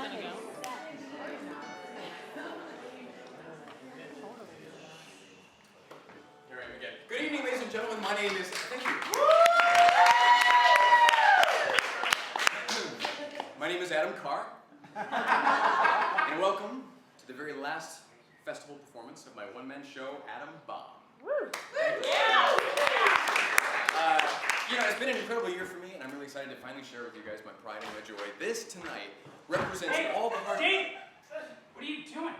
gonna go. Here I am again. Good evening, ladies and gentlemen. My name is... Thank you. My name is Adam Carr. And welcome to the very last festival performance of my one-man show, Adam Bomb. You know, it's been an incredible year for me, and I'm really excited to finally share with you guys my pride and my joy. This tonight represents all the hard... Dave! What are you doing?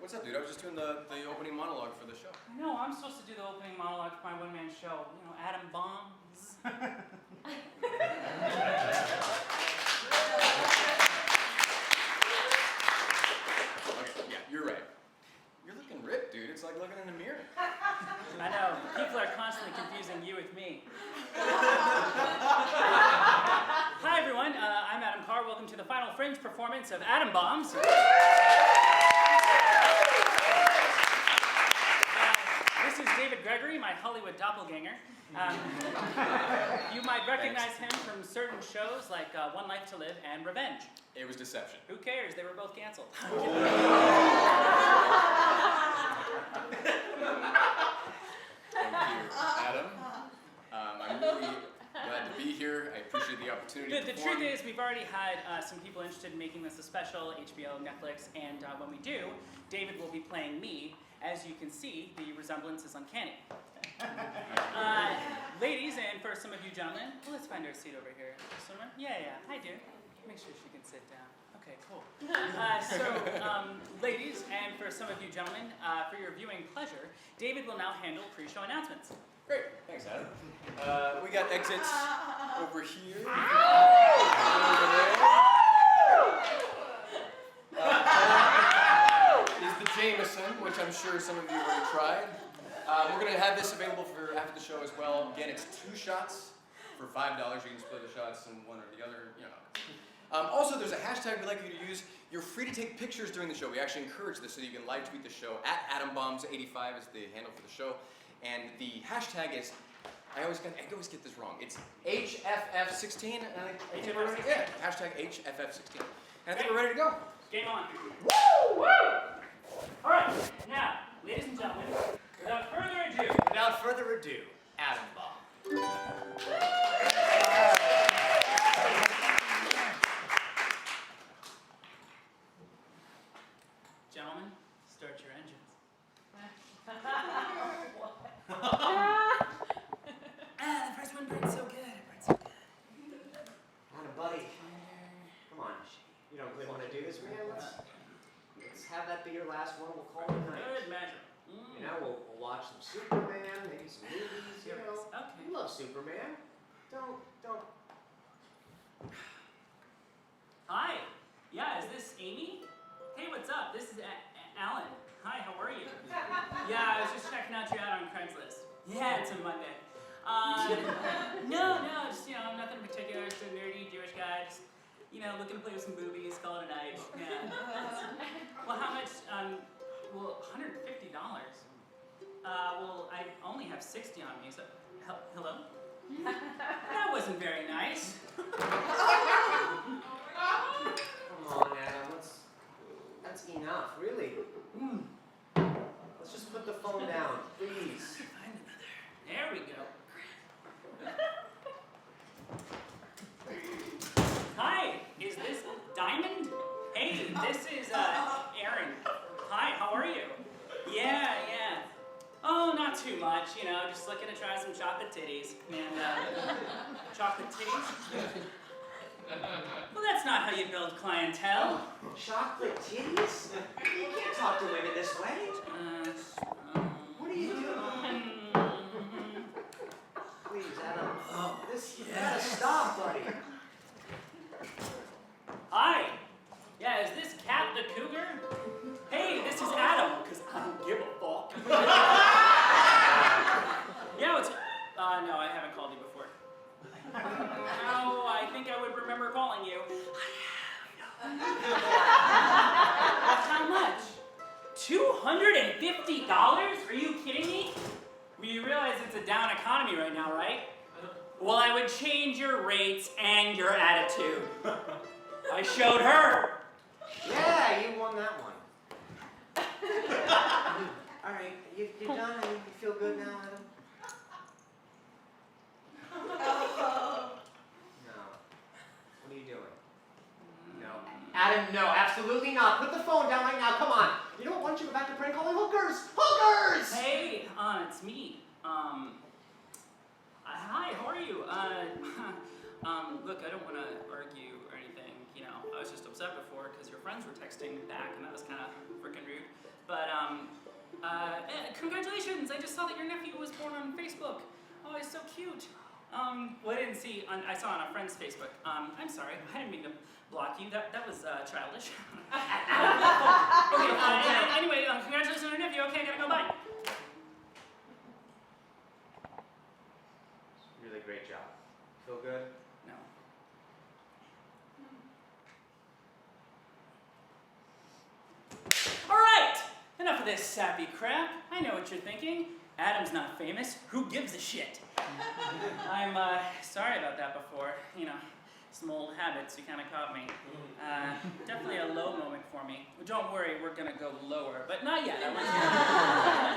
What's up, dude? I was just doing the opening monologue for the show. No, I'm supposed to do the opening monologue for my one-man show. You know, Adam Bombs. Okay, yeah, you're right. You're looking ripped, dude. It's like looking in a mirror. I know. People are constantly confusing you with me. Hi, everyone. I'm Adam Carr. Welcome to the final Fringe performance of Adam Bombs. This is David Gregory, my Hollywood doppelganger. You might recognize him from certain shows like One Life to Live and Revenge. It was deception. Who cares? They were both canceled. Thank you, Adam. I'm really glad to be here. I appreciate the opportunity to The perform. truth is, we've already had some people interested in making this a special, HBO, Netflix, and when we do, David will be playing me. As you can see, the resemblance is uncanny. Ladies, and for some of you gentlemen, well, let's find our seat over here. Somewhere? Yeah, hi dear. Make sure she can sit down. Okay, cool. Ladies, and for some of you gentlemen, for your viewing pleasure, David will now handle pre-show announcements. Great, thanks, Adam. We got exits over here. Is the Jameson, which I'm sure some of you have already tried. We're going to have this available for after the show as well. Again, it's 2 shots for $5. You can split the shots in one or the other. You know. Also, there's a hashtag we'd like you to use. You're free to take pictures during the show. We actually encourage this so you can live tweet the show. @AdamBombs85 is the handle for the show. And the hashtag is, I always get this wrong. It's HFF16. Yeah, hashtag HFF16. And I think we're ready to go. Game on. Woo! All right, now, ladies and gentlemen, without further ado, Adam Bomb. Gentlemen, start your engines. The first one burns so good. Atta buddy. Come on. You don't really want to do this, man? Let's have that be your last one. We'll call it a night. Good measure. You know, we'll watch some Superman, maybe some movies, you know. Okay. You love Superman. Don't. Hi. Yeah, is this Amy? Hey, what's up? This is Alan. Hi, how are you? Yeah, I was just checking out you out on Craigslist. Yeah, it's a Monday. No, just, nothing particular. Just a nerdy Jewish guy. Just, looking to play with some boobies, call it a night. Yeah. Well, how much? Well, $150. Well, I only have 60 on me, so, hello? That wasn't very nice. Come on, Adam. That's enough, really. Let's just put the phone down, please. Find another. There we go. Hi, is this Diamond? Hey, this is Aaron. Hi, how are you? Yeah. Oh, not too much, just looking to try some chocolate titties. And, chocolate titties? Well, that's not how you build clientele. Chocolate titties? You can't talk to women this way. What are you doing? Please, Adam. You gotta stop, buddy. Hi. Yeah, is this Cat the Cougar? Hey, this is Adam, because I don't give a fuck. Yeah, no, I haven't called you before. No, I think I would remember calling you. How much? $250? Are you kidding me? Well, you realize it's a down economy right now, right? Well, I would change your rates and your attitude. I showed her. Yeah, you won that one. All right, you're done. You feel good now, Adam? No. What are you doing? No. Adam, no, absolutely not. Put the phone down right now. Come on. You know what? Why don't you go back to prank calling hookers? Hookers! Hey, it's me. Hi, how are you? Look, I don't want to argue or anything. You know, I was just upset before because your friends were texting back, and that was kind of freaking rude. But congratulations! I just saw that your nephew was born on Facebook. Oh, he's so cute. Well, I didn't see. I saw on a friend's Facebook. I'm sorry, I didn't mean to block you. That was childish. Okay. Anyway, congratulations on your nephew. Okay, I gotta go. Bye. Really great job. Feel good? No. All right. Enough of this sappy crap. I know what you're thinking. Adam's not famous. Who gives a shit? I'm sorry about that before. You know, some old habits. You kind of caught me. Definitely a low moment for me. Don't worry, we're gonna go lower, but not yet. I want you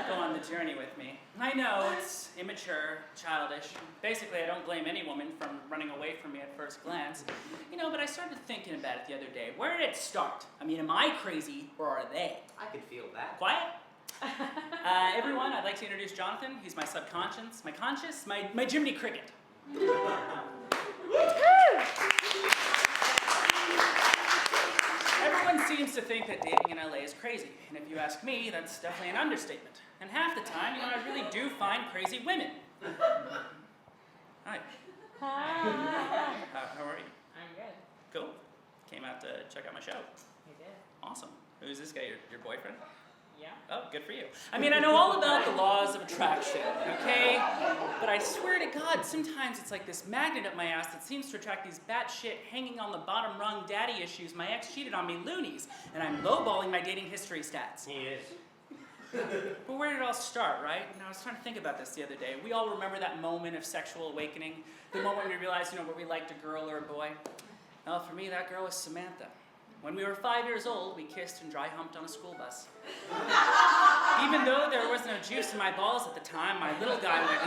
to go on the journey with me. I know it's immature, childish. Basically, I don't blame any woman from running away from me at first glance. You know, but I started thinking about it the other day. Where did it start? I mean, am I crazy or are they? I could feel that. Quiet. Everyone, I'd like to introduce Jonathan. He's my subconscious, my conscious, my Jiminy Cricket. Everyone seems to think that dating in LA is crazy, and if you ask me, that's definitely an understatement. And half the time, you know, I really do find crazy women. Hi. Hi. How are you? I'm good. Cool. Came out to check out my show. You did. Awesome. Who's this guy? Your boyfriend? Yeah. Oh, good for you. I mean, I know all about the laws of attraction, okay? But I swear to God, sometimes it's like this magnet up my ass that seems to attract these batshit, hanging on the bottom rung daddy issues, my ex cheated on me loonies, and I'm lowballing my dating history stats. He is. But where did it all start, right? And I was trying to think about this the other day. We all remember that moment of sexual awakening, the moment when we realized, you know, where we liked a girl or a boy. Well, for me, that girl was Samantha. When we were 5 years old, we kissed and dry humped on a school bus. Even though there was no juice in my balls at the time, my little guy went,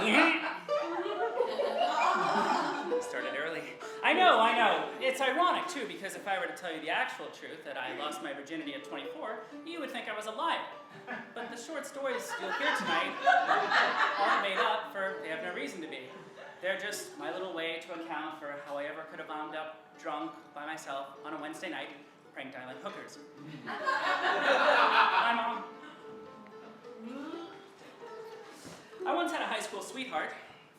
started early. I know. It's ironic, too, because if I were to tell you the actual truth, that I lost my virginity at 24, you would think I was a liar. But the short stories you'll hear tonight aren't made up, for they have no reason to be. They're just my little way to account for how I ever could have wound up drunk by myself on a Wednesday night, prank dialing hookers. Hi, Mom. I once had a high school sweetheart.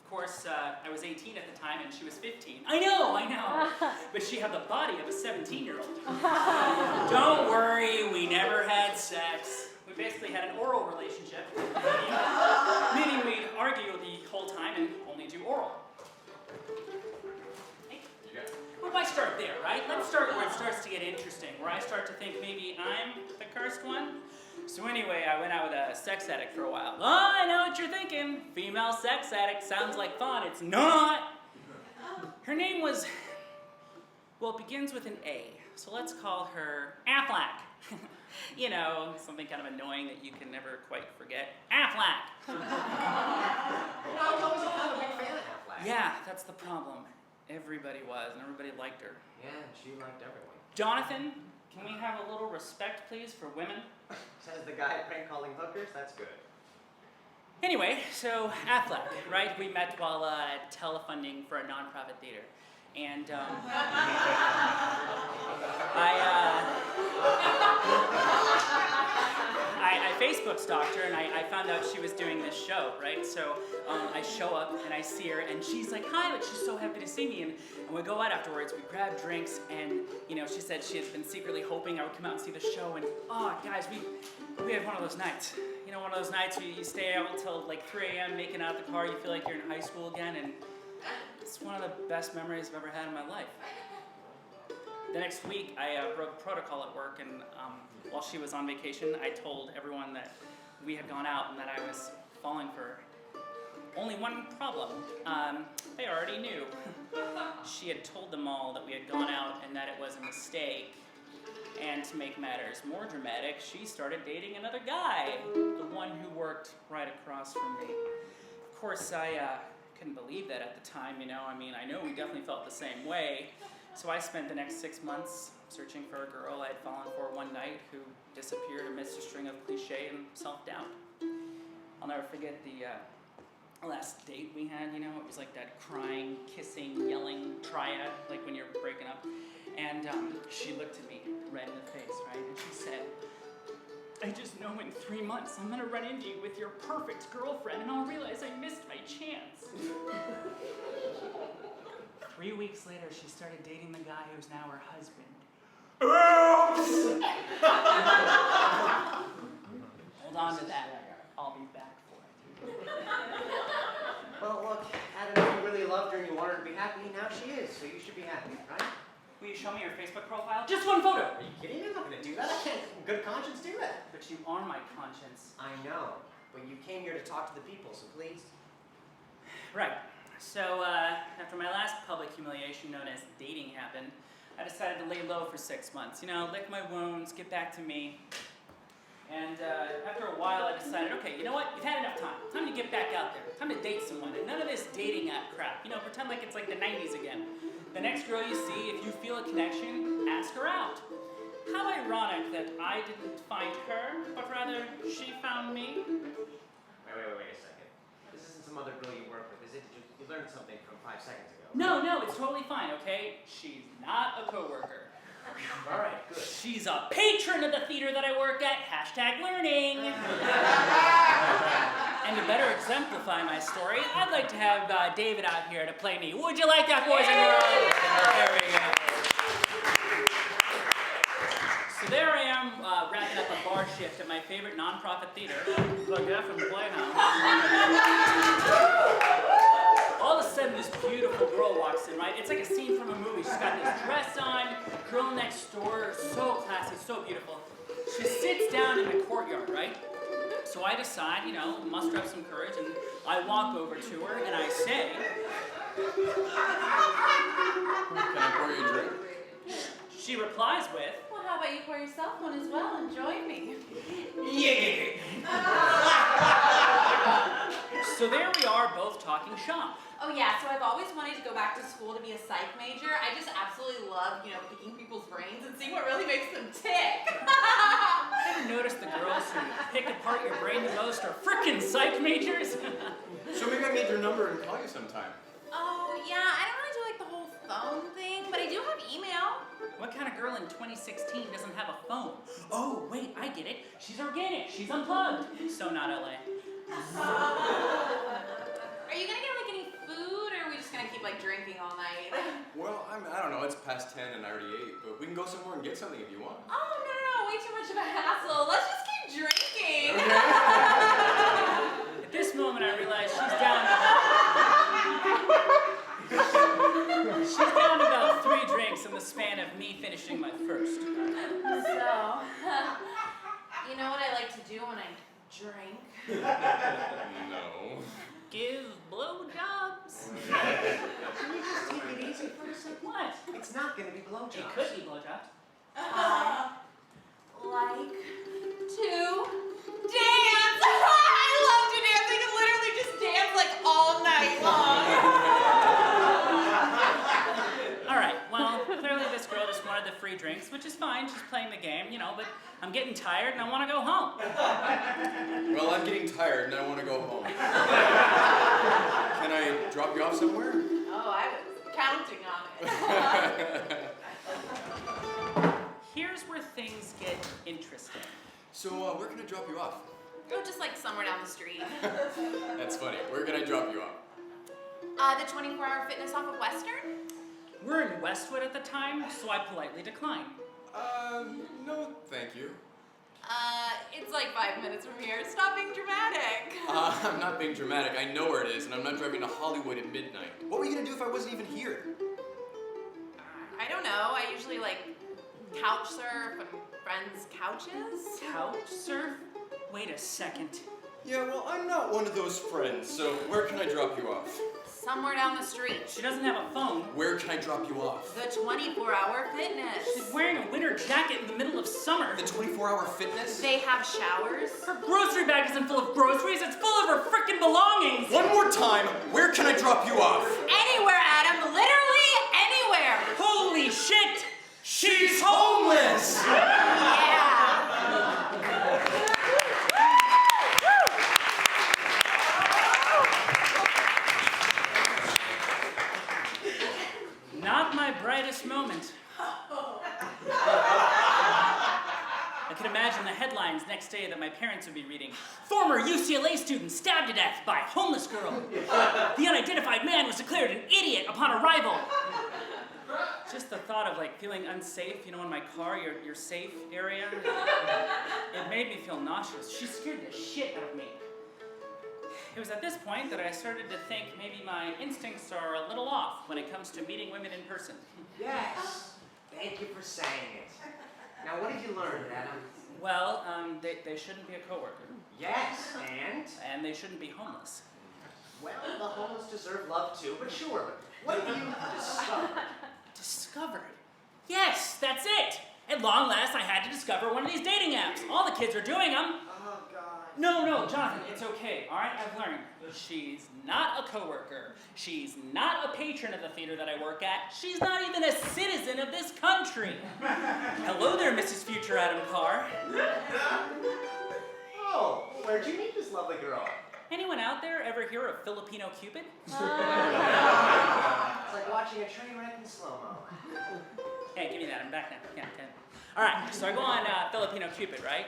Of course, I was 18 at the time and she was 15. I know. But she had the body of a 17-year-old. Don't worry, we never had sex. We basically had an oral relationship, meaning we'd argue the whole time and only do oral. Well, why start there, right? Let's start where it starts to get interesting, where I start to think maybe I'm the cursed one. So anyway, I went out with a sex addict for a while. Oh, I know what you're thinking. Female sex addict sounds like fun. It's not. Her name was, well, it begins with an A. So let's call her Affleck. You know, something kind of annoying that you can never quite forget. Affleck. I was always kind of a big fan of Affleck. Yeah, that's the problem. Everybody was, and everybody liked her. Yeah, she liked everyone. Jonathan, can we have a little respect, please, for women? Says the guy prank calling hookers. That's good. Anyway, so Affleck, right? We met while telefunding for a nonprofit theater. And I Facebook stalked her and I found out she was doing this show, right? So I show up and I see her and she's like, hi, like she's so happy to see me. And we go out afterwards, we grab drinks and, you know, she said she had been secretly hoping I would come out and see the show. And, oh, guys, we had one of those nights. You know, one of those nights where you stay out until like 3 a.m. making out the car, you feel like you're in high school again. And it's one of the best memories I've ever had in my life. The next week, I broke protocol at work, and while she was on vacation, I told everyone that we had gone out and that I was falling for her. Only one problem. They already knew. She had told them all that we had gone out and that it was a mistake. mistake. And to make matters more dramatic, she started dating another guy, the one who worked right across from me. Of course, I couldn't believe that at the time, you know. I mean, I know we definitely felt the same way. So I spent the next 6 months searching for a girl I'd fallen for one night who disappeared amidst a string of cliche and self-doubt. I'll never forget the last date we had, you know. It was like that crying, kissing, yelling triad, like when you're breaking up. And she looked at me right in the face, right? And she said, I just know in 3 months I'm gonna run into you with your perfect girlfriend and I'll realize I missed my chance. 3 weeks later, she started dating the guy who's now her husband. Oops! Hold on to that. I'll be back for it. Well, look, Adam, if you really loved her and you wanted her to be happy, now she is, so you should be happy, right? Will you show me your Facebook profile? Just one photo! Are you kidding me? I'm not gonna do that. I can't, in good conscience, do that. But you are my conscience. I know, but you came here to talk to the people, so please. Right. So, after my last public humiliation known as dating happened, I decided to lay low for 6 months. You know, lick my wounds, get back to me. And after a while, I decided, okay, you know what? You've had enough time. Time to get back out there. Time to date someone. And none of this dating app crap. You know, pretend like it's like the 90s again. The next girl you see, if you feel a connection, ask her out. How ironic that I didn't find her, but rather she found me. Wait a second. This isn't some other girl you work with, is it? Did you learned something from 5 seconds ago? No, it's totally fine, okay? She's not a coworker. All right, good. She's a patron of the theater that I work at. #learning. And to better exemplify my story, I'd like to have David out here to play me. Would you like that, boys and girls? There we go. So there I am, wrapping up a bar shift at my favorite nonprofit theater, the Geffen Playhouse. All of a sudden, this beautiful girl walks in, right? It's like a scene from a movie. She's got this dress on, girl next door, so classy, so beautiful. She sits down in the courtyard, right? So I decide, you know, muster up some courage, and I walk over to her, and I say, Can I pour you a drink? she replies with, Well, how about you pour yourself one as well and join me? yeah. So there we are, both talking shop. Oh yeah, so I've always wanted to go back to school to be a psych major. I just absolutely love, you know, picking people's brains and seeing what really makes them tick. Ever notice the girls who pick apart your brain the most are frickin' psych majors? So maybe I need your number and call you sometime. Oh yeah, I don't really do like the whole phone thing, but I do have email. What kind of girl in 2016 doesn't have a phone? Oh, wait, I get it. She's organic. She's unplugged. So not LA. Are you gonna get like any food, or are we just gonna keep like drinking all night? Well, I don't know. It's past 10 and I already ate, but we can go somewhere and get something if you want. Oh no, way too much of a hassle. Let's just keep drinking. At this moment, I realize she's down to about 3 drinks in the span of me finishing my first. So, you know what I like to do when I drink? No. Give blowjobs. Can you just take it easy for a second? What? It's not gonna be blowjobs. It could be blowjobs. Like to dance. I love to dance. I can literally just dance like all night long. All right, well, clearly this girl just wanted the free drinks, which is fine. She's playing the game, you know, but I'm getting tired and I want to go home. Well, I'm getting tired and I want to go home. Can I drop you off somewhere? Oh, I was counting on it. Here's where things get interesting. So, where can I drop you off? Oh, just like somewhere down the street. That's funny. Where can I drop you off? The 24-hour fitness off of Western? We're in Westwood at the time, so I politely declined. No, thank you. It's like 5 minutes from here. Stop being dramatic. I'm not being dramatic. I know where it is, and I'm not driving to Hollywood at midnight. What were you gonna do if I wasn't even here? I don't know. I usually like couch surf on friends' couches. Couch surf? Wait a second. Yeah, well, I'm not one of those friends, so where can I drop you off? Somewhere down the street. She doesn't have a phone. Where can I drop you off? The 24-hour fitness. She's wearing a winter jacket in the middle of summer. The 24-hour fitness? They have showers. Her grocery bag isn't full of groceries, it's full of her frickin' belongings. One more time, where can I drop you off? Anywhere, Adam. Literally anywhere. Holy shit! She's homeless! Yeah. Not my brightest moment. I can imagine the headlines next day that my parents would be reading. Former UCLA student stabbed to death by homeless girl. The unidentified man was declared an idiot upon arrival. Just the thought of like feeling unsafe, in my car, your safe area, it made me feel nauseous. She scared the shit out of me. It was at this point that I started to think maybe my instincts are a little off when it comes to meeting women in person. Yes. Thank you for saying it. Now, what did you learn, Adam? Well, they shouldn't be a coworker. Yes, And they shouldn't be homeless. well, the homeless deserve love too, but sure. What have you discovered? Discovered? Yes, that's it! At long last, I had to discover one of these dating apps. All the kids are doing them. Oh, God. No, Jonathan, it's okay, all right? I've learned. She's not a coworker. She's not a patron of the theater that I work at. She's not even a citizen of this country. Hello there, Mrs. Future Adam Carr. Oh, where'd you meet this lovely girl? Anyone out there ever hear of Filipino Cupid? It's like watching a train wreck in slow-mo. Hey, give me that. I'm back now. Yeah, okay. All right, so I go on Filipino Cupid, right?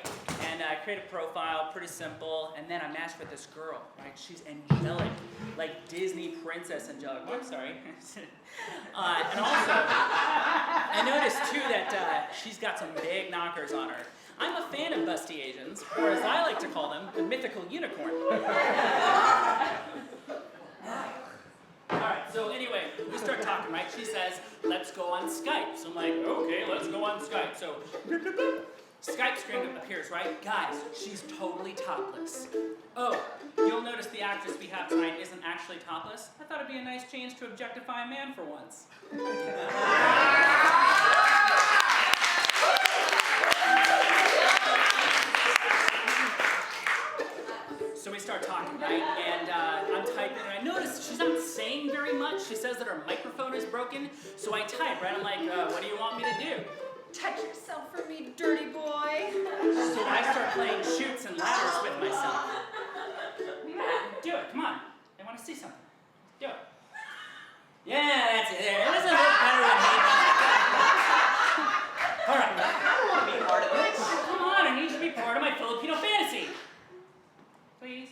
And I create a profile, pretty simple, and then I match with this girl, right? She's angelic, like Disney princess angelic. Oh, I'm sorry. And also, I noticed too that she's got some big knockers on her. I'm a fan of busty Asians, or as I like to call them, the mythical unicorn. Alright, so anyway, we start talking, right? She says, let's go on Skype. So I'm like, okay, let's go on Skype. So, Skype screen appears, right? Guys, she's totally topless. Oh, you'll notice the actress we have tonight isn't actually topless. I thought it'd be a nice change to objectify a man for once. So we start talking, right? And I'm typing, and I notice she's not saying very much. She says that her microphone is broken. So I type, right? I'm like, what do you want me to do? Touch yourself for me, dirty boy. So I start playing shoots and ladders with myself. Do it, come on. I want to see something. Do it. Yeah, that's it. There. It doesn't look better than me. All right. I don't want to be part of this. Come on, I need you to be part of my Filipino fantasy. Please.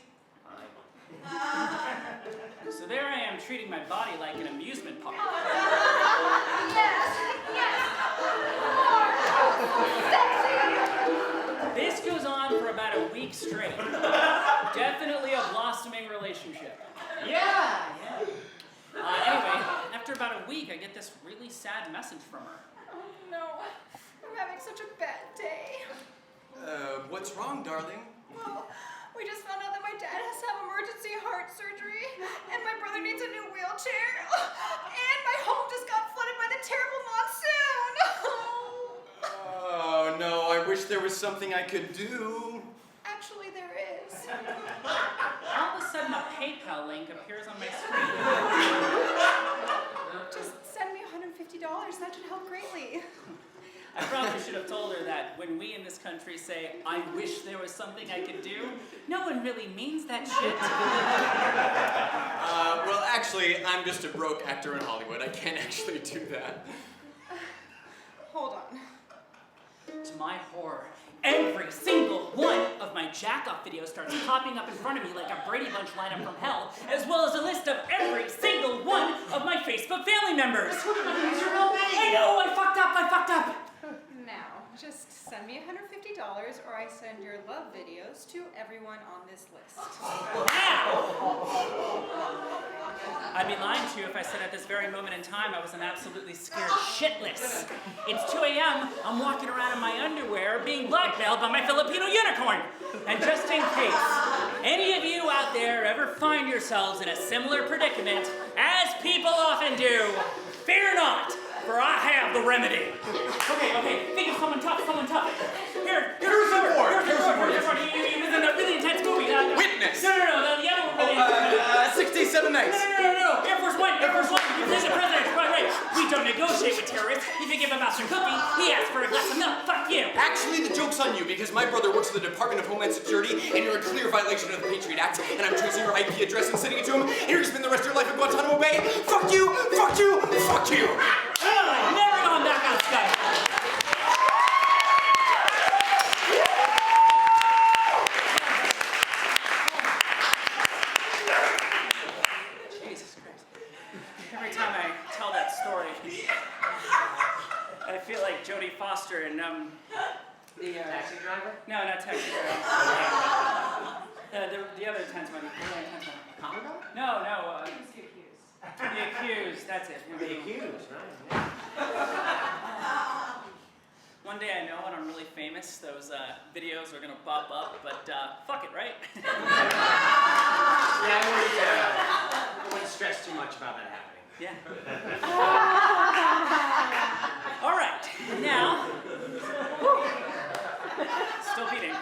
So there I am treating my body like an amusement park. This goes on for about a week straight. Definitely a blossoming relationship. Yeah. Anyway, after about a week, I get this really sad message from her. Oh no, I'm having such a bad day. What's wrong, darling? Well, we just found out that my dad has to have emergency heart surgery, and my brother needs a new wheelchair, and my home just got flooded by the terrible monsoon. Oh, no, I wish there was something I could do. Actually, there is. All of a sudden, a PayPal link appears on my screen. Just send me $150. That should help greatly. I probably should have told her that when we in this country say, I wish there was something I could do, no one really means that shit. Well, actually, I'm just a broke actor in Hollywood. I can't actually do that. Hold on. To my horror, every single one of my jack-off videos starts popping up in front of me like a Brady Bunch lineup from hell, as well as a list of every single one of my Facebook family members. These are real many. I know, I fucked up. Now, just send me $150 or I send your love videos to everyone on this list. Wow! I'd be lying to you if I said at this very moment in time I wasn't absolutely scared shitless. It's 2 a.m., I'm walking around in my underwear being blackmailed by my Filipino unicorn. And just in case any of you out there ever find yourselves in a similar predicament, as people often do, fear not, for I have the remedy. Okay, think of someone tough. Here's Harrison Ford. He was in a really intense movie. Witness. No, the other one. 67 Nights. No. Air Force One. He plays the president. Right. We don't negotiate with terrorists. If you give him a mouse and cookie, he asks for a glass of milk. Fuck you. Actually, the joke's on you because my brother works for the Department of Homeland Security and you're a clear violation of the Patriot Act and I'm tracing your IP address and sending it to him and you're gonna spend the rest of your life in Guantanamo Bay. Fuck you. Never going back on Skype. Jesus Christ. Every time I tell that story, I feel like Jodie Foster and The taxi driver? no, not taxi driver. The other tense one. Commodore? No. The Accused. That's it. The Accused, right? One day I know when I'm really famous, those videos are gonna pop up, but fuck it, right? Yeah, I wouldn't stress too much about that happening. Yeah. All right, now, still beating,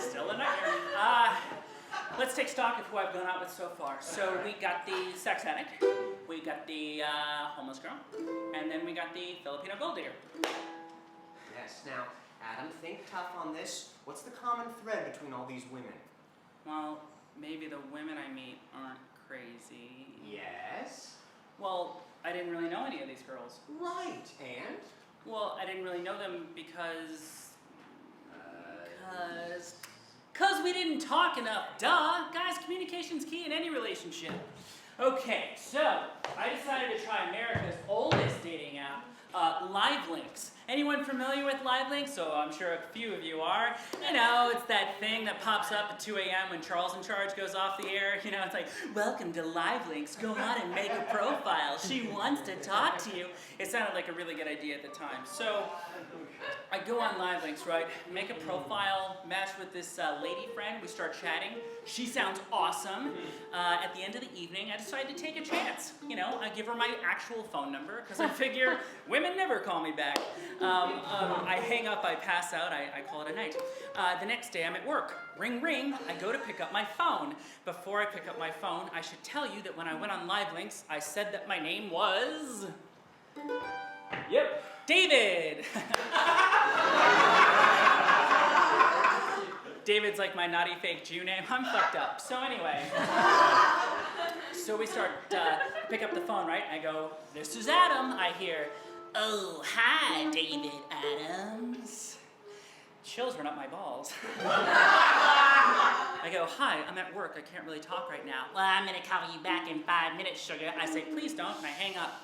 still a nightmare. Let's take stock of who I've gone out with so far. So we got the sex addict, we got the homeless girl, and then we got the Filipino gold digger. Yes, now, Adam, think tough on this. What's the common thread between all these women? Well, maybe the women I meet aren't crazy. Yes? Well, I didn't really know any of these girls. Right, and? Well, I didn't really know them because we didn't talk enough. Duh! Guys, communication's key in any relationship. Okay, so I decided to try America's oldest dating app, Livelinks. Anyone familiar with Livelinks? So I'm sure a few of you are. You know, it's that thing that pops up at 2 a.m. when Charles in Charge goes off the air. You know, it's like, welcome to Livelinks. Go on and make a profile. She wants to talk to you. It sounded like a really good idea at the time. So I go on Livelinks, right? Make a profile, match with this lady friend. We start chatting. She sounds awesome. At the end of the evening, I decide to take a chance. You know, I give her my actual phone number because I figure women never call me back. I hang up, I pass out, I call it a night. The next day I'm at work. Ring, ring, I go to pick up my phone. Before I pick up my phone, I should tell you that when I went on Livelinks, I said that my name was... Yep, David! David's like my naughty fake Jew name. I'm fucked up. So anyway, so we start, pick up the phone, right? I go, this is Adam, I hear. Oh, hi, David Adams. Chills run up my balls. I go, hi, I'm at work. I can't really talk right now. Well, I'm gonna call you back in 5 minutes, sugar. I say, please don't, and I hang up.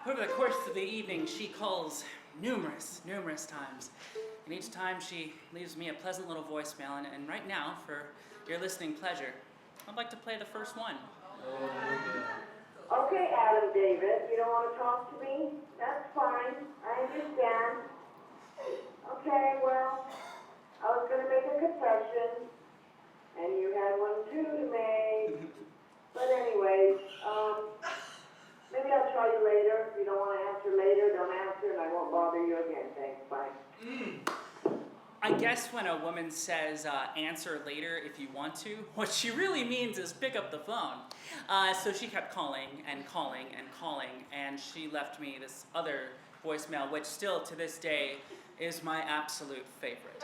Over the course of the evening, she calls numerous times. And each time she leaves me a pleasant little voicemail. And right now, for your listening pleasure, I'd like to play the first one. Okay, Adam David, you don't want to talk to me? That's fine. I understand. Okay, well, I was going to make a confession, and you had one too to make. But anyways, maybe I'll try you later. If you don't want to answer later, don't answer, and I won't bother you again. Thanks, bye. I guess when a woman says answer later if you want to, what she really means is pick up the phone. So she kept calling, and she left me this other voicemail, which still to this day is my absolute favorite.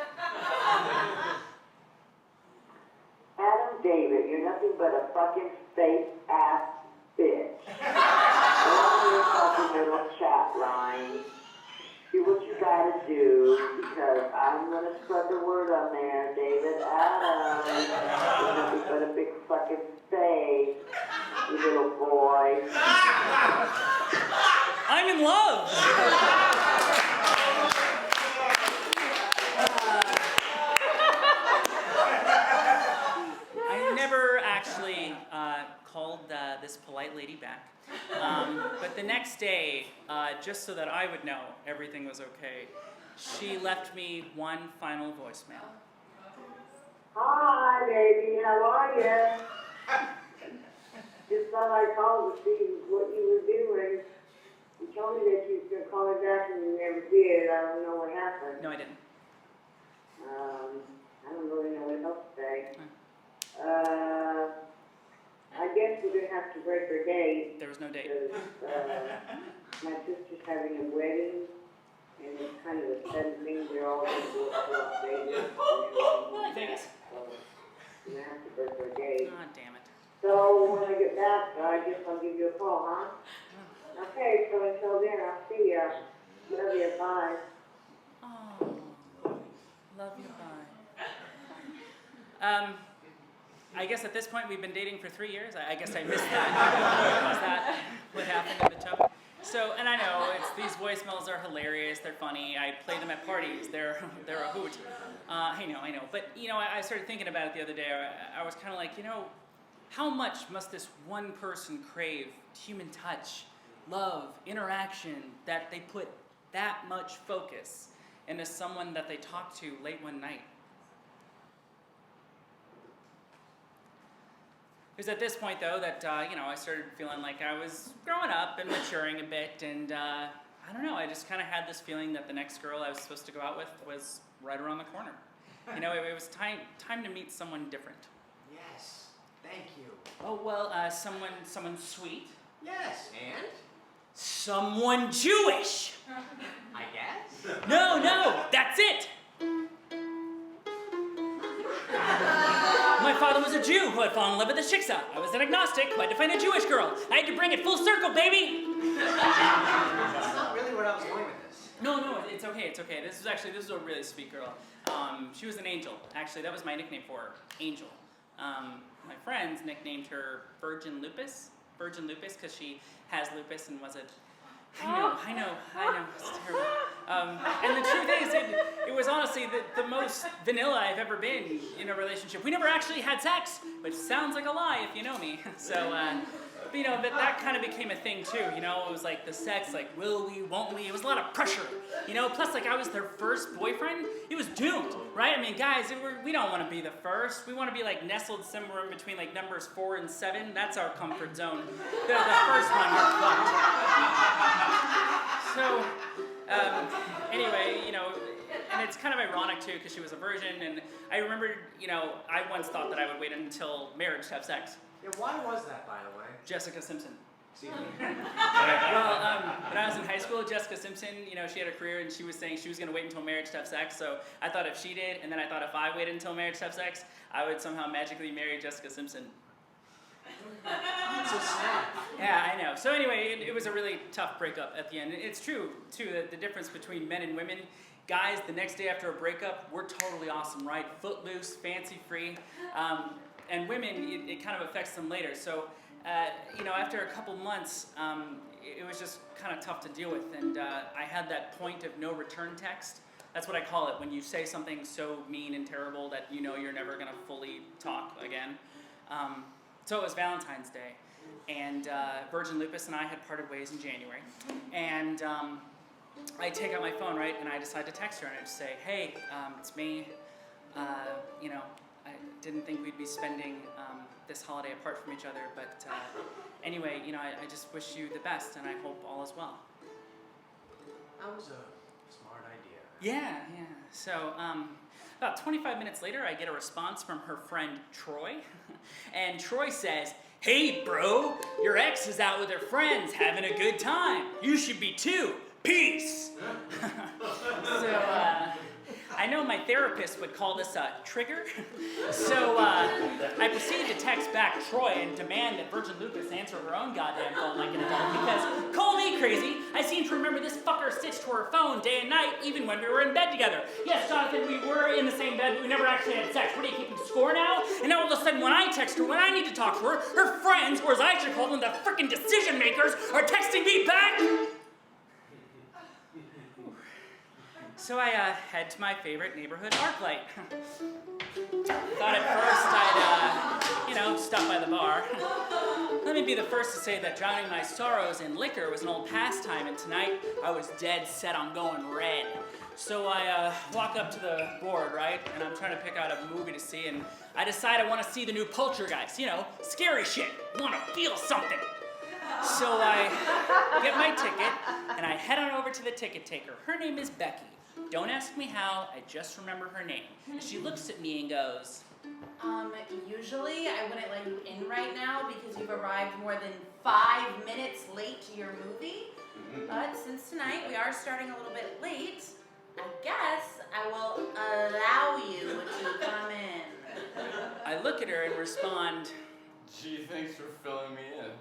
Adam David, you're nothing but a fucking fake-ass bitch. Go on your fucking little chat line. Do what you gotta do, because I'm gonna spread the word on there. David Adams, you're nothing but a big fucking fake, you little boy. I'm in love! I never actually called this polite lady back. But the next day, just so that I would know everything was okay, she left me one final voicemail. Hi, Hi, baby. How are you? Just thought I'd call to see what you were doing. You told me that you was going to call me back and you never did. I don't know what happened. No, I didn't. I don't really know what else to say. I guess we're going to have to break our date. There was no date. Because my sister's having a wedding, and it's kind of a sudden thing. They're all going to go up to Las Vegas. I like Vegas. So we're going to have to break our date. Ah, damn it. So when I get back, I guess I'll give you a call, huh? Okay, so until then, I'll see ya. Love you, bye. Oh, love you, bye. I guess at this point we've been dating for 3 years. I guess I missed that. Was that what happened in the tub? So, and I know these voicemails are hilarious. They're funny. I play them at parties. They're a hoot. I know. But I started thinking about it the other day. I was kind of like, how much must this one person crave human touch, love, interaction, that they put that much focus into someone that they talk to late one night? It was at this point, though, that I started feeling like I was growing up and maturing a bit, and I don't know, I just kind of had this feeling that the next girl I was supposed to go out with was right around the corner. It was time to meet someone different. Yes, thank you. Oh, well, someone sweet. Yes, and? Someone Jewish! I guess? No, that's it! My father was a Jew who had fallen in love with a shiksa. I was an agnostic who had to find a Jewish girl. I had to bring it full circle, baby! That's not really where I was going with this. No, it's okay. This was a really sweet girl. She was an angel. Actually, that was my nickname for her, Angel. My friends nicknamed her Virgin Lupus, because she has lupus and was a... I know, it's terrible. And the truth is, it was honestly the most vanilla I've ever been in a relationship. We never actually had sex, which sounds like a lie if you know me. So, but that kind of became a thing too, It was like the sex, like, will we, won't we? It was a lot of pressure, Plus, like, I was their first boyfriend. It was doomed, right? I mean, guys, we don't want to be the first. We want to be, like, nestled somewhere in between, like, numbers 4 and 7. That's our comfort zone. The first one, you're fucked. So, anyway, and it's kind of ironic, too, because she was a virgin, and I remember, I once thought that I would wait until marriage to have sex. Yeah, why was that, by the way? Jessica Simpson. Excuse me. Well, when I was in high school, Jessica Simpson, she had a career, and she was saying she was going to wait until marriage to have sex, so I thought if she did, and then I thought if I waited until marriage to have sex, I would somehow magically marry Jessica Simpson. That's so sad. Yeah, I know. So anyway, it was a really tough breakup at the end. It's true, too, that the difference between men and women, guys, the next day after a breakup, we're totally awesome, right? Footloose, fancy-free. And women, it kind of affects them later. So, after a couple months, it was just kind of tough to deal with. And I had that point of no return text. That's what I call it, when you say something so mean and terrible that you're never going to fully talk again. So it was Valentine's Day. And Virgin Lupus and I had parted ways in January. And I take out my phone, right, and I decide to text her. And I just say, hey, it's me. I didn't think we'd be spending this holiday apart from each other, but anyway, I just wish you the best, and I hope all is well. That was a smart idea. Yeah. So, about 25 minutes later, I get a response from her friend Troy, and Troy says, hey, bro, your ex is out with her friends having a good time. You should be too. Peace! So, I know my therapist would call this a trigger, so I proceeded to text back Troy and demand that Virgin Lupus answer her own goddamn phone like an adult, because, call me crazy, I seem to remember this fucker stitched to her phone day and night, even when we were in bed together. Yes, Jonathan, we were in the same bed, but we never actually had sex. What are you keeping score now? And now all of a sudden, when I text her, when I need to talk to her, her friends, or as I should call them, the frickin' decision makers, are texting me back. So I head to my favorite neighborhood ArcLight. Thought at first I'd, stop by the bar. Let me be the first to say that drowning my sorrows in liquor was an old pastime, and tonight I was dead set on going red. So I walk up to the board, right, and I'm trying to pick out a movie to see, and I decide I want to see the new Poltergeist, you know, scary shit, want to feel something. So I get my ticket, and I head on over to the ticket taker. Her name is Becky. Don't ask me how, I just remember her name. And she looks at me and goes, Usually I wouldn't let you in right now because you've arrived more than 5 minutes late to your movie. But since tonight we are starting a little bit late, I guess I will allow you to come in. I look at her and respond, Gee, thanks for filling me in.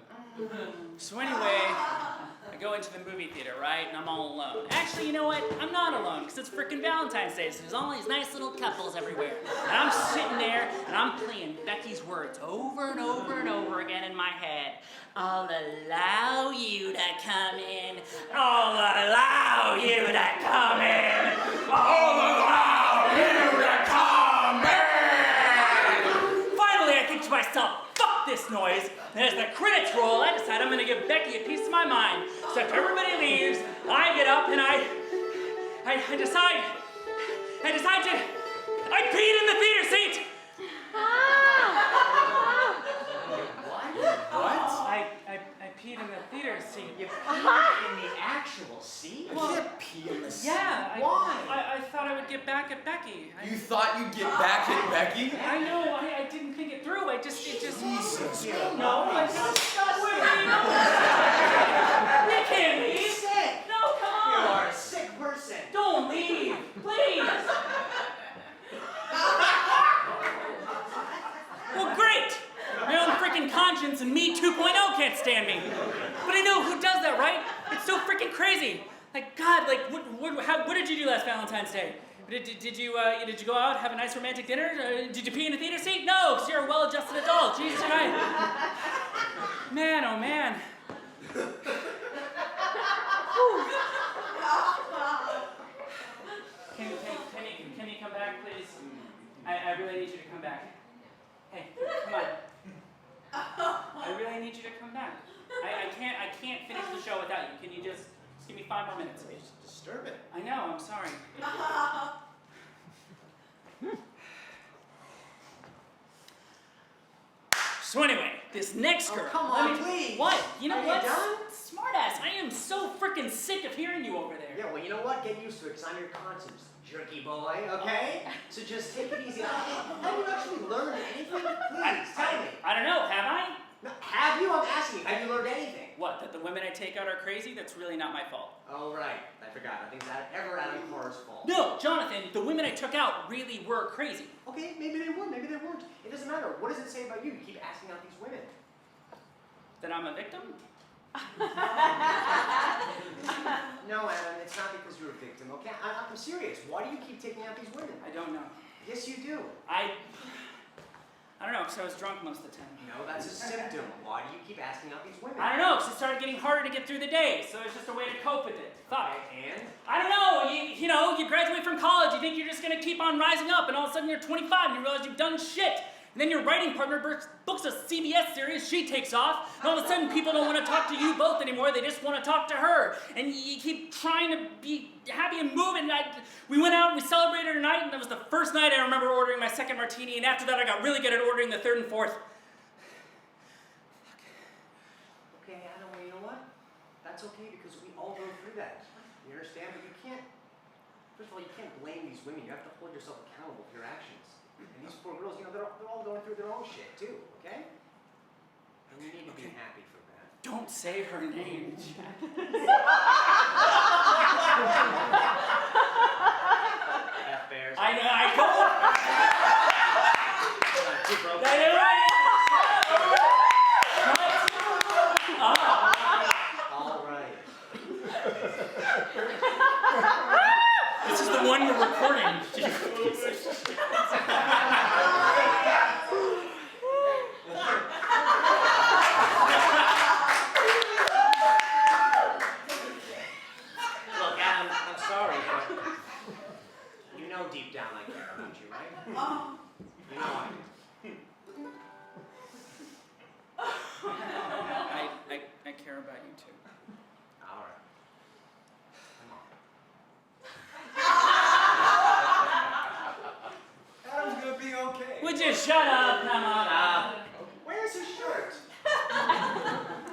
so anyway, I go into the movie theater, right, and I'm all alone. Actually, you know what? I'm not alone, because it's frickin' Valentine's Day, so there's all these nice little couples everywhere. And I'm sitting there, and I'm playing Becky's words over and over and over again in my head. I'll allow you to come in. I'll allow you to come in. I'll allow you to come in. Finally, I think to myself, fuck this noise. And as the credits roll, I decide I'm gonna give Becky a piece of my mind. So after everybody leaves, I get up and I decide to, I peed in the theater seat. What? I peed in the theater seat. You peed in the actual seat? You can't pee in the seat. Yeah. Why? I thought I would get back at Becky. You thought you'd get back at Becky? I know. I didn't think it through. It just. Jesus. No. I just. We can't leave. Sick. No, come on. You are a sick person. Don't leave, please. Well, great. My own freaking conscience and me 2.0 can't stand me. But I know who does that, right? It's so freaking crazy. Like, God, like, what did you do last Valentine's Day? Did you go out, have a nice romantic dinner? Did you pee in a theater seat? No, because you're a well-adjusted adult. Jesus Christ. Man, oh man. Can you come back, please? I really need you to come back. Hey, come on. I really need you to come back. I can't finish the show without you. Can you just give me 5 more minutes? It's disturbing. I know, I'm sorry. So anyway, this next girl. come on, please. What? You know Are you what? done? Smartass, I am so freaking sick of hearing you over there. Yeah, well, you know what? Get used to it, because I'm your conscience, jerky boy, okay? So just take it easy. Have you actually learned anything? Please, tell me. I don't know, have I? No, have you? I'm asking you. Have you learned anything? What, that the women I take out are crazy? That's really not my fault. Oh, right. I forgot. Nothing's ever Adam Carr's fault. No, Jonathan, the women I took out really were crazy. Okay, maybe they were, maybe they weren't. It doesn't matter. What does it say about you? You keep asking out these women. That I'm a victim? No, Adam, it's not because you're a victim, okay? I'm serious. Why do you keep taking out these women? I don't know. Yes, you do. I don't know, because I was drunk most of the time. No, that's a symptom. Why do you keep asking out these women? I don't know, because it started getting harder to get through the day, so it's just a way to cope with it. Fuck. And? I don't know, you know, you graduate from college, you think you're just going to keep on rising up, and all of a sudden you're 25 and you realize you've done shit. And then your writing partner books a CBS series, she takes off, and all of a sudden people don't want to talk to you both anymore, they just want to talk to her. And you keep trying to be happy and moving. We went out and we celebrated a night, and that was the first night I remember ordering my second martini, and after that I got really good at ordering the third and fourth. Okay, Adam, well, you know what? That's okay, because we all go through that. You understand? But you can't, first of all, you can't blame these women. You have to hold yourself accountable for your actions. And these poor girls, you know, they're all going through their own shit, too, okay? And we need to be happy for that. Don't say her name, Jack. That bears. I go. Too broken. That is right. All right. This is the one we're recording. Look, Adam, I'm sorry, but you know deep down I care about you, right? You know I do. shut up, come on up. Where's his shirt?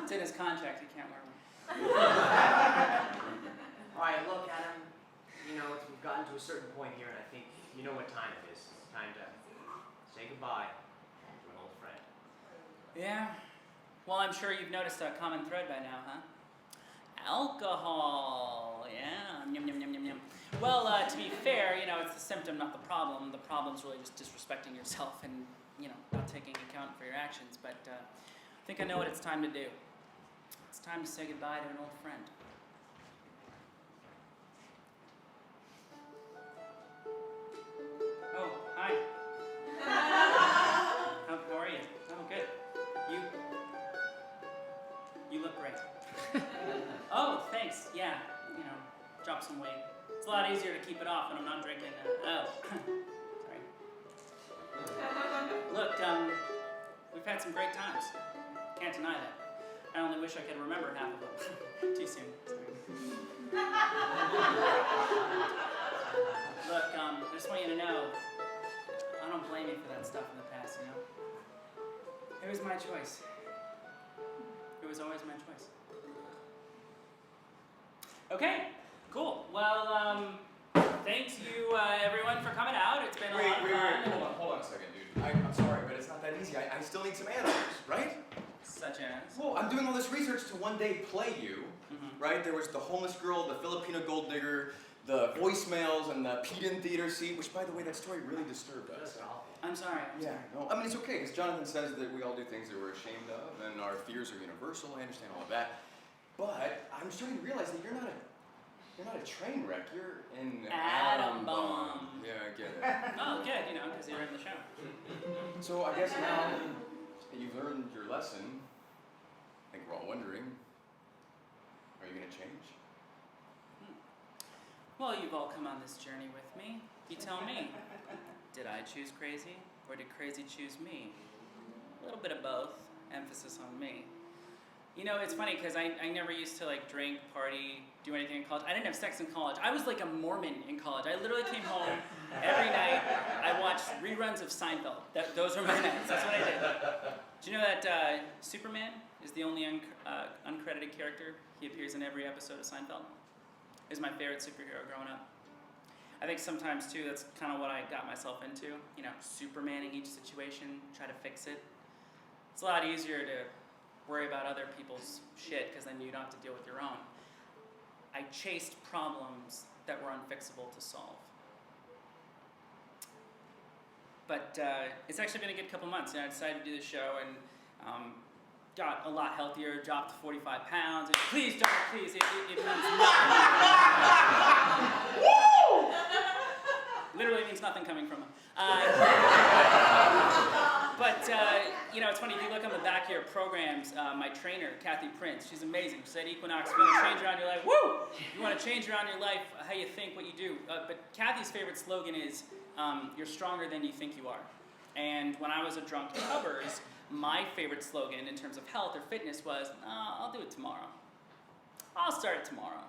It's in his contract, he can't wear one. All right, look, Adam. You know, we've gotten to a certain point here, and I think you know what time it is. It's time to say goodbye to an old friend. Yeah? Well, I'm sure you've noticed a common thread by now, huh? Alcohol. Yeah. Yum, yum, yum, yum, yum. Well, to be fair, you know, it's the symptom, not the problem. The problem's really just disrespecting yourself and, you know, not taking account for your actions. But I think I know what it's time to do. It's time to say goodbye to an old friend. Oh, hi. How are you? Oh, good. You look great. Oh, thanks. Yeah, you know, drop some weight. It's a lot easier to keep it off when I'm not drinking. Sorry. Look, we've had some great times. Can't deny that. I only wish I could remember half of them. Too soon. Sorry. Look, I just want you to know, I don't blame you for that stuff in the past, you know? It was my choice. It was always my choice. Okay, cool. Well, thanks you everyone for coming out. It's been a lot of fun. Hold on a second, dude. I'm sorry, but it's not that easy. I still need some answers, right? Such as? Well, I'm doing all this research to one day play you, right? There was the homeless girl, the Filipino gold digger, the voicemails, and the Peden theater seat, which, by the way, that story really disturbed us. I'm sorry. No, I mean, it's okay, because Jonathan says that we all do things that we're ashamed of, and our fears are universal. I understand all of that. But I'm starting to realize that you're not a train wreck. You're an atom bomb. Yeah, I get it. Oh, good, you know, because you're in the show. So I guess now that you've learned your lesson, I think we're all wondering, are you going to change? Well, you've all come on this journey with me. You tell me. Did I choose crazy, or did crazy choose me? A little bit of both. Emphasis on me. You know, it's funny because I never used to like drink, party, do anything in college. I didn't have sex in college. I was like a Mormon in college. I literally came home every night. I watched reruns of Seinfeld. Those were my nights. That's what I did. Do you know that Superman is the only uncredited character? He appears in every episode of Seinfeld. He's my favorite superhero growing up. I think sometimes too, that's kind of what I got myself into. You know, Supermaning each situation, try to fix it. It's a lot easier to worry about other people's shit because then you don't have to deal with your own. I chased problems that were unfixable to solve. But it's actually been a good couple months. You know, I decided to do the show and got a lot healthier, dropped 45 pounds. And please don't, please, it means nothing. Woo! Literally means nothing coming from him. But, you know, it's funny, if you look on the back of your programs, my trainer, Kathy Prince, she's amazing. She said, Equinox, you want to change around your life? Woo! You want to change around your life, how you think, what you do. But Kathy's favorite slogan is, you're stronger than you think you are. And when I was a drunk Tubbers, my favorite slogan in terms of health or fitness was, I'll do it tomorrow. I'll start it tomorrow.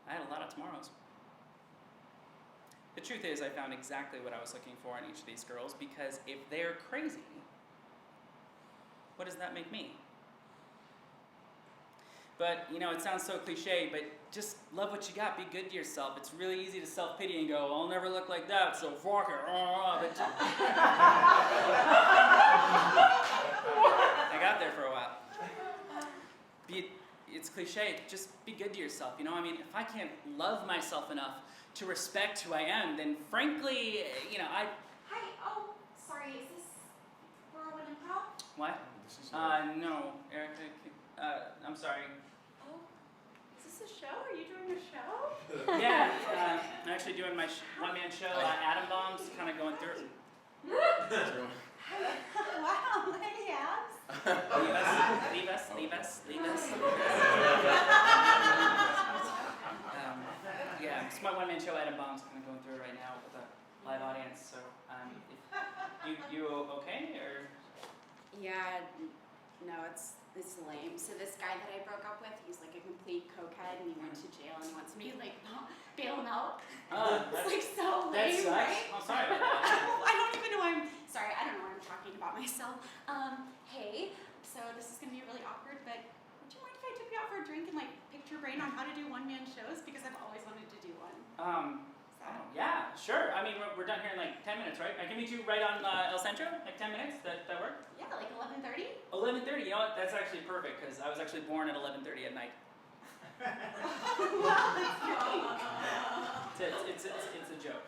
I had a lot of tomorrows. The truth is, I found exactly what I was looking for in each of these girls, because if they're crazy, what does that make me? But, you know, it sounds so cliche, but just love what you got, be good to yourself. It's really easy to self-pity and go, I'll never look like that, so fuck it. But I got there for a while. It's cliche, just be good to yourself, you know? I mean, if I can't love myself enough to respect who I am, then frankly, you know, Hi, oh, sorry, is this Whirlwind Improv? What? No, Erica, I'm sorry. Oh, is this a show? Are you doing a show? Yeah, I'm actually doing my one-man show, Atom Bombs, kind of going through it. Wow, lady abs. Leave us. Yeah, it's my one-man show, Atom Bombs, kind of going through it right now with a live audience. So, you okay or? Yeah, no, it's lame. So this guy that I broke up with, he's like a complete cokehead, and he went to jail, and he wants me to like bail him out. It's like so lame, that sucks. right? I'm sorry about that. I don't even know. Sorry, I don't know what I'm talking about myself. Hey, so this is gonna be really awkward, but would you mind if I took you out for a drink and like picked your brain on how to do one-man shows? Because I've always wanted to do one. Yeah, sure. I mean, we're done here in like 10 minutes, right? I can meet you right on El Centro, like 10 minutes. That work? Yeah, like 11:30. 11:30. You know what? That's actually perfect because I was actually born at 11:30 at night. Well, that's great. It's a joke.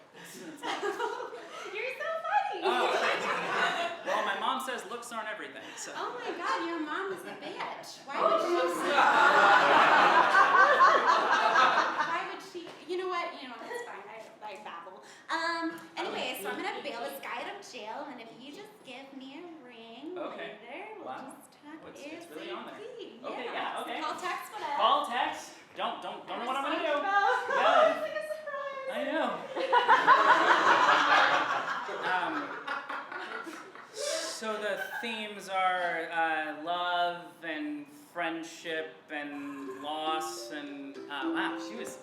You're so funny. Oh, well, my mom says looks aren't everything. So. Oh my God, your mom is a bitch. Why would she? Why would she? You know what? That's fine. I babble. Anyway, so I'm gonna bail this guy out of jail, and if you just give me a ring Okay. later, we'll Wow. just talk It's really on there. ASAP. Okay, yeah, okay. Call, text, whatever. Call, text. Don't know what I'm gonna do. It's like a surprise. I know. So the themes are love and friendship and loss and wow, she was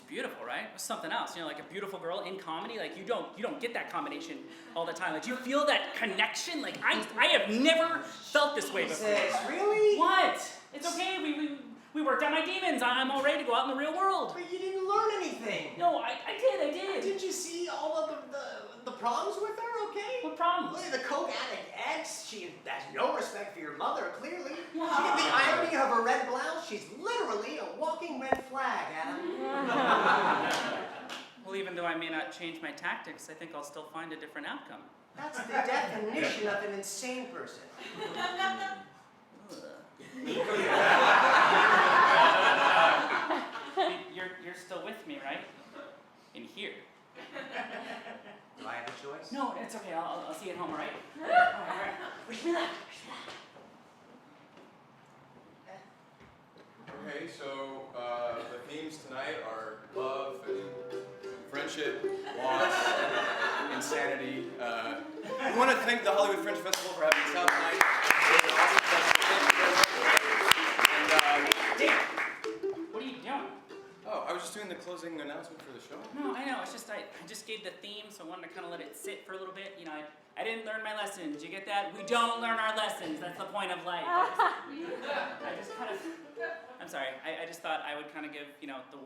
beautiful, right? It was something else, like a beautiful girl in comedy. Like you don't get that combination all the time. Like you feel that connection. Like I have never felt this way before. Jesus, really? What? It's okay. We worked out my demons. I'm all ready to go out in the real world. But you didn't learn anything. No, I did. Didn't you see all of the problems with her, okay? What problems? Look at the coke addict ex. She has no respect for your mother, clearly. Wow. She get the irony of her red blouse. She's literally a walking red flag, Adam. Well, even though I may not change my tactics, I think I'll still find a different outcome. That's the definition of an insane person. You're still with me, right? In here. Do I have a choice? No, it's okay. I'll see you at home, all right? All right. Wish me luck. Okay, so the themes tonight are love and friendship, loss, insanity. We want to thank the Hollywood Fringe Festival for having us out tonight. Dave, what are you doing? Oh, I was just doing the closing announcement for the show. No, I know. It's just I just gave the theme, so I wanted to kind of let it sit for a little bit. I didn't learn my lessons. You get that? We don't learn our lessons. That's the point of life. I just kind of. I'm sorry. I just thought I would kind of give the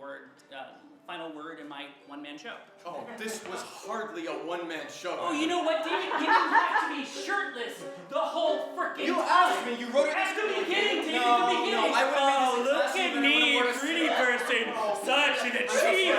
final word in my one-man show. Oh, this was hardly a one-man show. Oh, you know what, David? You didn't have to be shirtless the whole frickin' You time. asked me. You wrote it. At the beginning, David. No, the beginning. I would have made this look classy, at but I me, would've worn a pretty sweater. person. Such an achiever.